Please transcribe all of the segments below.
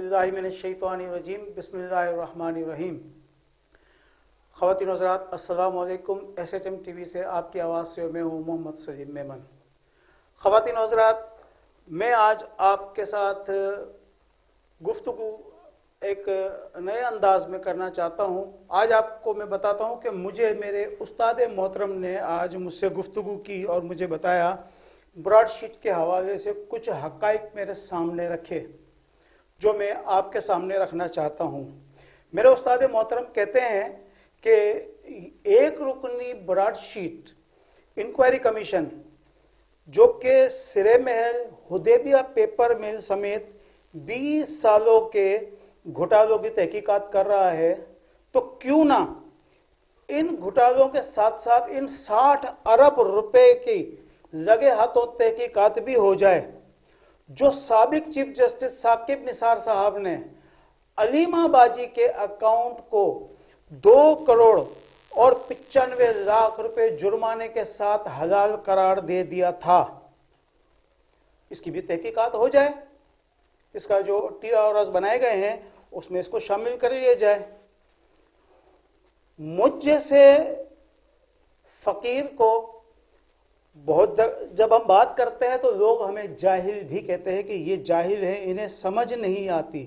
औज़ुबिल्लाहिमिनश्शैतानिर्रजीम बिस्मिल्लाहिर्रहमानिर्रहीम। ख़वातीन हज़रात अस्सलामु अलैकुम। SHM TV से आपकी आवाज़ से मैं हूँ मोहम्मद सलीम मेमन। ख़वातीन हज़रात, मैं आज आपके साथ गुफ्तगू एक नए अंदाज में करना चाहता हूँ। आज आपको मैं बताता हूँ कि मुझे मेरे उस्ताद मोहतरम ने आज मुझसे गुफ्तगू की और मुझे बताया, ब्रॉडशीट के हवाले से कुछ हक़ाइक़ मेरे सामने रखे जो मैं आपके सामने रखना चाहता हूँ। मेरे उस्ताद मोहतरम कहते हैं कि एक रुकनी ब्रॉडशीट इंक्वायरी कमीशन जो कि सिरे महल हुदैबिया पेपर मिल समेत 20 सालों के घोटालों की तहकीकात कर रहा है, तो क्यों ना इन घोटालों के साथ साथ इन 60 अरब रुपए की लगे हाथों तहकीकात भी हो जाए। जो साबिक चीफ जस्टिस साकिब निसार साहब ने अलीमा बाजी के अकाउंट को 2 करोड़ और 95 लाख रुपए जुर्माने के साथ हलाल करार दे दिया था, इसकी भी तहकीकात हो जाए। इसका जो TRS बनाए गए हैं उसमें इसको शामिल कर लिया जाए। मुझ जैसे फकीर को बहुत जब हम बात करते हैं तो लोग हमें जाहिल भी कहते हैं कि ये जाहिल हैं, इन्हें समझ नहीं आती।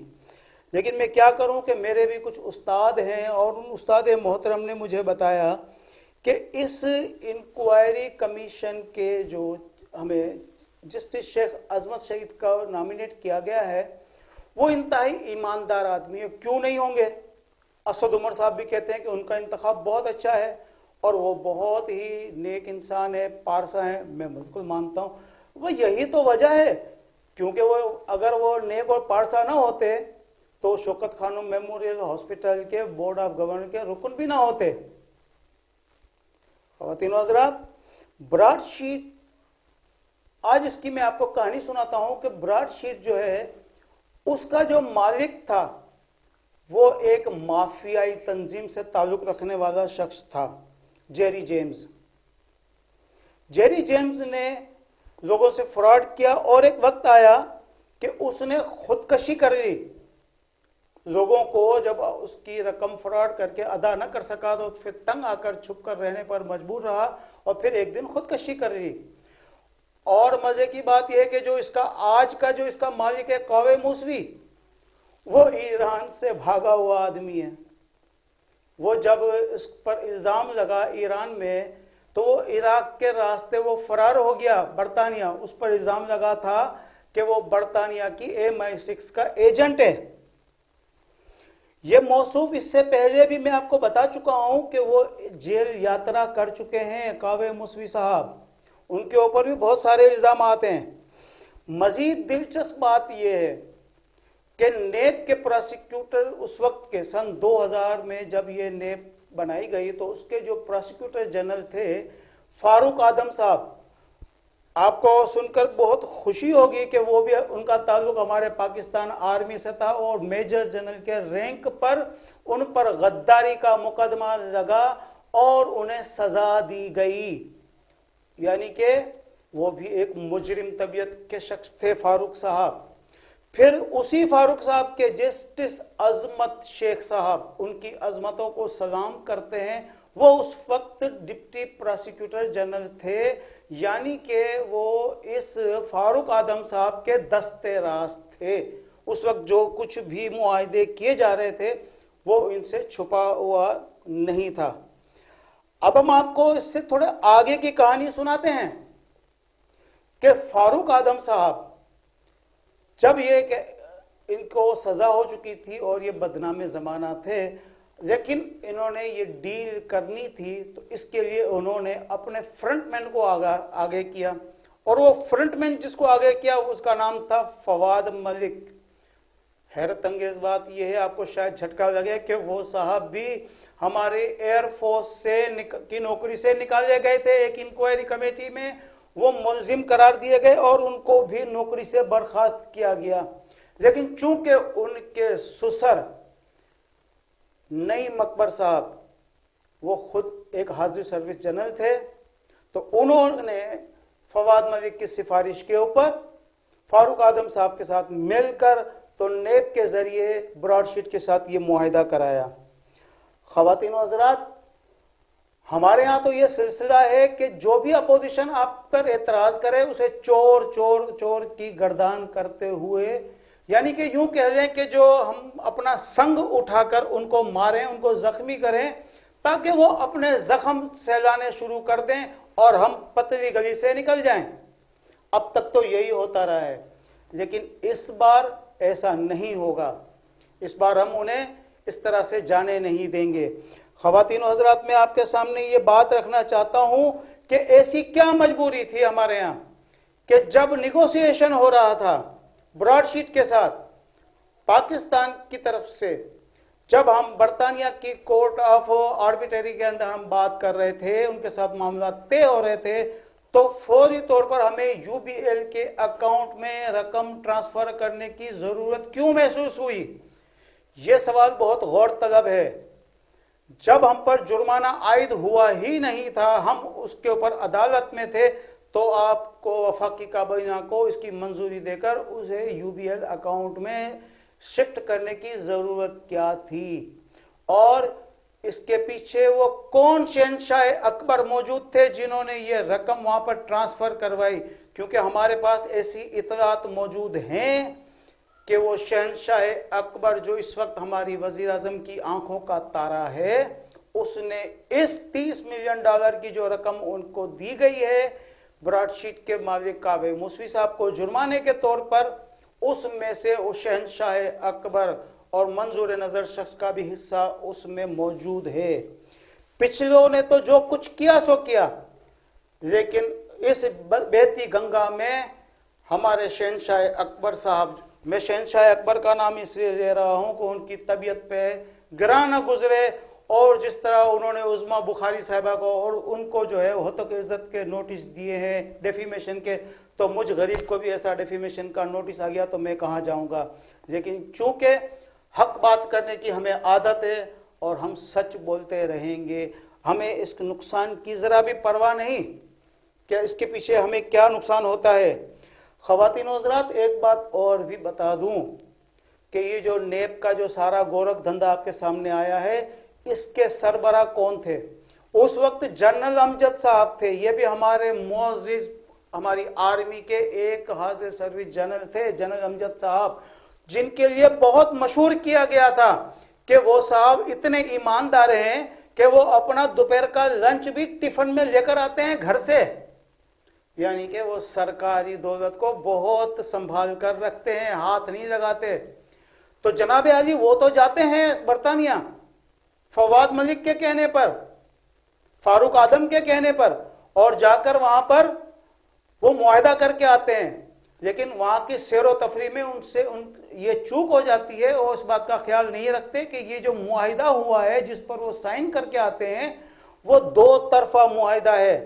लेकिन मैं क्या करूं कि मेरे भी कुछ उस्ताद हैं और उन उस्ताद मोहतरम ने मुझे बताया कि इस इंक्वायरी कमीशन के जो हमें जस्टिस शेख अजमत शहीद का नॉमिनेट किया गया है वो इंतहाई ईमानदार आदमी है। क्यों नहीं होंगे? असद उमर साहब भी कहते हैं कि उनका इंतखाब बहुत अच्छा है और वो बहुत ही नेक इंसान है, पारसा है। मैं बिल्कुल मानता हूँ, वो यही तो वजह है, क्योंकि वो अगर वो नेक और पारसा ना होते तो शौकत खानम मेमोरियल हॉस्पिटल के बोर्ड ऑफ गवर्नर के रुकन भी ना होते। ख़वातीन हज़रात, ब्रॉडशीट, आज इसकी मैं आपको कहानी सुनाता हूं कि ब्रॉडशीट जो है उसका जो मालिक था वो एक माफियाई तंजीम से ताल्लुक रखने वाला शख्स था, जेरी जेम्स। जेरी जेम्स ने लोगों से फ्रॉड किया और एक वक्त आया कि उसने खुदकशी कर ली। लोगों को जब उसकी रकम फ्रॉड करके अदा न कर सका तो फिर तंग आकर छुप कर रहने पर मजबूर रहा और फिर एक दिन खुदकशी कर ली। और मजे की बात यह है कि जो इसका आज का जो इसका मालिक है कौवे मूसवी, वो ईरान से भागा हुआ आदमी है। वो जब इस पर इल्ज़ाम लगा ईरान में तो वो इराक के रास्ते वो फरार हो गया। बरतानिया, उस पर इल्ज़ाम लगा था कि वो बरतानिया की MI6 का एजेंट है। ये मौसूफ इससे पहले भी मैं आपको बता चुका हूं कि वो जेल यात्रा कर चुके हैं कौवे मूसवी साहब। उनके ऊपर भी बहुत सारे इल्ज़ाम आते हैं। मजीद दिलचस्प बात यह है कि नेब के प्रोसिक्यूटर उस वक्त के सन 2000 में जब ये नेब बनाई गई तो उसके जो प्रोसिक्यूटर जनरल थे फारूक आदम साहब, आपको सुनकर बहुत खुशी होगी कि वो भी, उनका ताल्लुक हमारे पाकिस्तान आर्मी से था और मेजर जनरल के रैंक पर उन पर गद्दारी का मुकदमा लगा और उन्हें सजा दी गई। यानी कि वो भी एक मुजरिम तबीयत के शख्स थे फारूक साहब। फिर उसी फारूक साहब के जस्टिस अजमत शेख साहब, उनकी अजमतों को सलाम करते हैं, वो उस वक्त डिप्टी प्रोसिक्यूटर जनरल थे। यानी कि वो इस फारूक आदम साहब के दस्ते राज थे। उस वक्त जो कुछ भी मुआहदे किए जा रहे थे वो इनसे छुपा हुआ नहीं था। अब हम आपको इससे थोड़े आगे की कहानी सुनाते हैं कि फारूक आदम साहब जब ये इनको सजा हो चुकी थी और ये बदनामे ज़माना थे, लेकिन इन्होंने ये डील करनी थी तो इसके लिए उन्होंने अपने फ्रंटमैन को आगे किया। और वो फ्रंटमैन जिसको आगे किया उसका नाम था फवाद मलिक। हैरत अंगेज बात यह है, आपको शायद झटका लगे कि वो साहब भी हमारे एयरफोर्स से की नौकरी से निकाले गए थे। एक इंक्वायरी कमेटी में वो मुलजिम करार दिए गए और उनको भी नौकरी से बर्खास्त किया गया। लेकिन चूंकि उनके ससुर नईम अकबर साहब वो खुद एक हाजिर सर्विस जनरल थे, तो उन्होंने फवाद मलिक की सिफारिश के ऊपर फारूक आदम साहब के साथ मिलकर تو نیب کے ذریعے براڈ شیٹ کے ساتھ یہ معاہدہ کرایا۔ خواتین و حضرات، ہمارے ہاں تو یہ سلسلہ ہے کہ جو بھی اپوزیشن آپ پر اعتراض کرے اسے چور چور چور کی گردان کرتے ہوئے، یعنی کہ یوں کہہ لیں کہ جو ہم اپنا سنگ اٹھا کر ان کو ماریں، ان کو زخمی کریں تاکہ وہ اپنے زخم سہلانے شروع کر دیں اور ہم پتلی گلی سے نکل جائیں۔ اب تک تو یہی ہوتا رہا ہے، لیکن اس بار ایسا نہیں ہوگا۔ اس بار ہم انہیں اس طرح سے جانے نہیں دیں گے۔ خواتین و حضرات، میں آپ کے سامنے یہ بات رکھنا چاہتا ہوں کہ ایسی کیا مجبوری تھی ہمارے یہاں کہ جب نیگوسیشن ہو رہا تھا براڈ شیٹ کے ساتھ پاکستان کی طرف سے، جب ہم برطانیہ کی کورٹ آف آربیٹری کے اندر ہم بات کر رہے تھے، ان کے ساتھ معاملات طے ہو رہے تھے، تو فوری طور پر ہمیں یو بی ایل کے اکاؤنٹ میں رقم ٹرانسفر کرنے کی ضرورت کیوں محسوس ہوئی؟ یہ سوال بہت غور طلب ہے۔ جب ہم پر جرمانہ عائد ہوا ہی نہیں تھا، ہم اس کے اوپر عدالت میں تھے، تو آپ کو وفاقی کابینہ کو اس کی منظوری دے کر اسے یو بی ایل اکاؤنٹ میں شفٹ کرنے کی ضرورت کیا تھی؟ اور اس کے پیچھے وہ کون شہنشاہ اکبر موجود تھے جنہوں نے یہ رقم وہاں پر ٹرانسفر کروائی؟ کیونکہ ہمارے پاس ایسی اطلاعات موجود ہیں کہ وہ شہنشاہ اکبر جو اس وقت ہماری وزیر اعظم کی آنکھوں کا تارا ہے، اس نے اس $30 ملین کی جو رقم ان کو دی گئی ہے براڈ شیٹ کے مالک کعبے موسوی صاحب کو جرمانے کے طور پر، اس میں سے وہ شہنشاہ اکبر اور منظور نظر شخص کا بھی حصہ اس میں موجود ہے۔ پچھلوں نے تو جو کچھ کیا سو کیا، لیکن اس بہتی گنگا میں ہمارے شہنشاہ اکبر صاحب، میں شہنشاہ اکبر کا نام اس لیے لے رہا ہوں کہ ان کی طبیعت پہ گراں نہ گزرے، اور جس طرح انہوں نے عظما بخاری صاحبہ کو اور ان کو جو ہے حقوق عزت کے نوٹس دیے ہیں ڈیفیمیشن کے، تو مجھ غریب کو بھی ایسا ڈیفیمیشن کا نوٹس آ گیا تو میں کہاں جاؤں گا؟ لیکن چونکہ حق بات کرنے کی ہمیں عادت ہے اور ہم سچ بولتے رہیں گے، ہمیں اس نقصان کی ذرا بھی پرواہ نہیں کہ اس کے پیچھے ہمیں کیا نقصان ہوتا ہے۔ خواتین و حضرات، ایک بات اور بھی بتا دوں کہ یہ جو نیب کا جو سارا گورکھ دھندا آپ کے سامنے آیا ہے، اس کے سربراہ کون تھے؟ اس وقت جنرل امجد صاحب تھے۔ یہ بھی ہمارے معزز، ہماری آرمی کے ایک حاضر سروس جنرل تھے، جنرل امجد صاحب، جن کے لیے بہت مشہور کیا گیا تھا کہ وہ صاحب اتنے ایماندار ہیں کہ وہ اپنا دوپہر کا لنچ بھی ٹفن میں لے کر آتے ہیں گھر سے، یعنی کہ وہ سرکاری دولت کو بہت سنبھال کر رکھتے ہیں، ہاتھ نہیں لگاتے۔ تو جناب علی وہ تو جاتے ہیں برطانیہ فواد ملک کے کہنے پر، فاروق آدم کے کہنے پر، اور جا کر وہاں پر وہ معاہدہ کر کے آتے ہیں، لیکن وہاں کی سیر و تفریح میں ان سے یہ چوک ہو جاتی ہے، اور اس بات کا خیال نہیں رکھتے کہ یہ جو معاہدہ ہوا ہے جس پر وہ سائن کر کے آتے ہیں وہ دو طرفہ معاہدہ ہے۔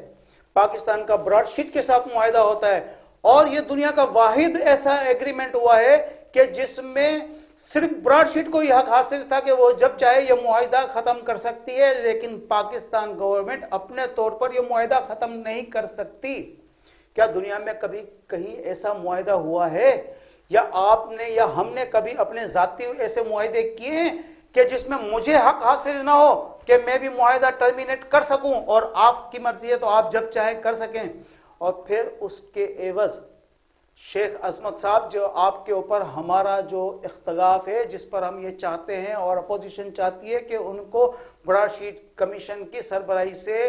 پاکستان کا براڈ شیٹ کے ساتھ معاہدہ ہوتا ہے، اور یہ دنیا کا واحد ایسا ایگریمنٹ ہوا ہے کہ جس میں صرف براڈ شیٹ کو یہ حق حاصل تھا کہ وہ جب چاہے یہ معاہدہ ختم کر سکتی ہے، لیکن پاکستان گورنمنٹ اپنے طور پر یہ معاہدہ ختم نہیں کر سکتی۔ کیا دنیا میں کبھی کہیں ایسا معاہدہ ہوا ہے، یا آپ نے یا ہم نے کبھی اپنے ذاتی ایسے معاہدے کیے ہیں کہ جس میں مجھے حق حاصل نہ ہو کہ میں بھی معاہدہ ٹرمینیٹ کر سکوں، اور آپ کی مرضی ہے تو آپ جب چاہے کر سکیں؟ اور پھر اس کے عوض شیخ عظمت صاحب، جو آپ کے اوپر ہمارا جو اختلاف ہے، جس پر ہم یہ چاہتے ہیں اور اپوزیشن چاہتی ہے کہ ان کو براڈ شیٹ کمیشن کی سربراہی سے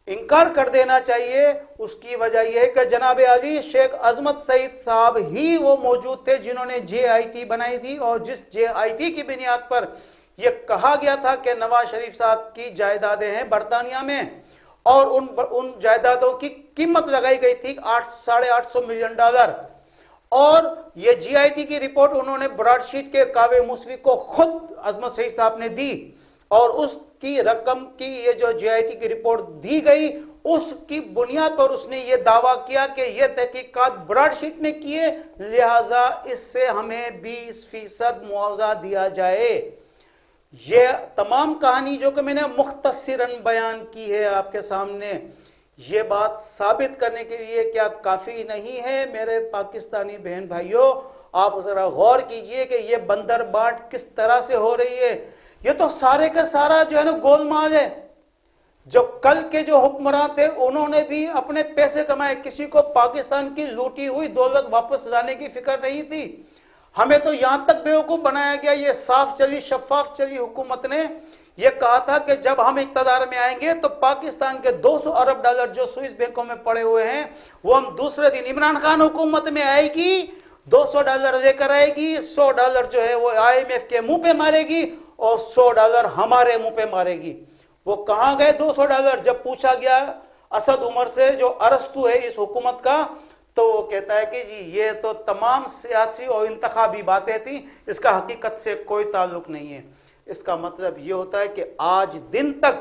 انکار کر دینا چاہیے، اس کی وجہ یہ ہے کہ جناب علی شیخ عظمت سعید صاحب ہی وہ موجود تھے جنہوں نے جے آئی ٹی بنائی تھی، اور جس جے آئی ٹی کی بنیاد پر یہ کہا گیا تھا کہ نواز شریف صاحب کی جائیدادیں ہیں برطانیہ میں، اور ان جائیدادوں کی قیمت لگائی گئی تھی $850 ملین، اور یہ جی آئی ٹی کی رپورٹ انہوں نے براڈ شیٹ کے کعبے موسوی کو خود عظمت سعید صاحب نے دی، اور اس کی رقم کی یہ جو جی آئی ٹی کی رپورٹ دی گئی، اس کی بنیاد پر اس نے یہ دعویٰ کیا کہ یہ تحقیقات براڈ شیٹ نے کیے، لہٰذا اس سے ہمیں 20% معاوضہ دیا جائے۔ یہ تمام کہانی جو کہ میں نے مختصراً بیان کی ہے آپ کے سامنے، یہ بات ثابت کرنے کے لیے کیا کافی نہیں ہے میرے پاکستانی بہن بھائیوں؟ आप जरा गौर कीजिए कि ये बंदर बाट किस तरह से हो रही है। ये तो सारे का सारा जो है ना गोलमाल है। जो कल के जो हुक्मरान थे उन्होंने भी अपने पैसे कमाए, किसी को पाकिस्तान की लूटी हुई दौलत वापस लाने की फिक्र नहीं थी। हमें तो यहां तक बेवकूफ बनाया गया। ये साफ चली शफाफ चली हुकूमत ने ये कहा था कि जब हम इक़्तिदार में आएंगे तो पाकिस्तान के 200 अरब डॉलर जो स्विस बैंकों में पड़े हुए हैं वो हम दूसरे दिन, इमरान खान हुकूमत में आएगी, 200 डॉलर लेकर आएगी, 100 डॉलर जो है वो IMF के मुंह पे मारेगी और 100 डॉलर हमारे मुंह पे मारेगी। वो कहां गए 200 डॉलर? जब पूछा गया असद उमर से जो अरस्तु है इस हुकूमत का, तो वो कहता है कि जी ये तो तमाम सियासी और इंतखाबी बातें थी, इसका हकीकत से कोई ताल्लुक नहीं है। इसका मतलब ये होता है कि आज दिन तक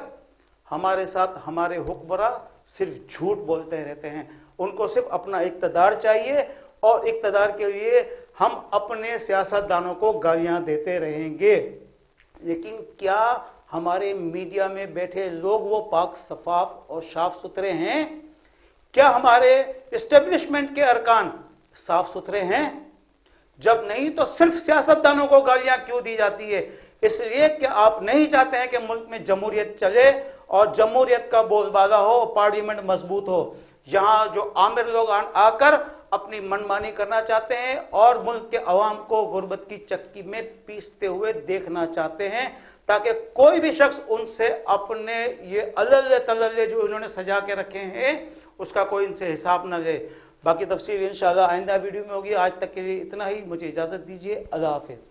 हमारे साथ हमारे हुक्मरां सिर्फ झूठ बोलते रहते हैं। उनको सिर्फ अपना इक़्तिदार चाहिए और इक़्तिदार के लिए हम अपने सियासतदानों को गालियां देते रहेंगे। लेकिन क्या हमारे मीडिया में बैठे लोग वो पाक सफाफ और साफ सुथरे हैं? क्या हमारे इस्टेब्लिशमेंट के अरकान साफ सुथरे हैं? जब नहीं तो सिर्फ सियासतदानों को गालियां क्यों दी जाती है? इसलिए कि आप नहीं चाहते हैं कि मुल्क में जमहूरियत चले और जमहूरियत का बोलबाला हो, पार्लियामेंट मजबूत हो। यहां जो आमिर लोग आकर अपनी मनमानी करना चाहते हैं और मुल्क के अवाम को गुर्बत की चक्की में पीसते हुए देखना चाहते हैं, ताकि कोई भी शख्स उनसे अपने ये अल्ले तल्ले जो इन्होंने सजा के रखे हैं उसका कोई इनसे हिसाब न ले। बाकी तफसील इंशाअल्लाह आइंदा वीडियो में होगी। आज तक के लिए इतना ही, मुझे इजाज़त दीजिए। अल्लाह हाफिज़।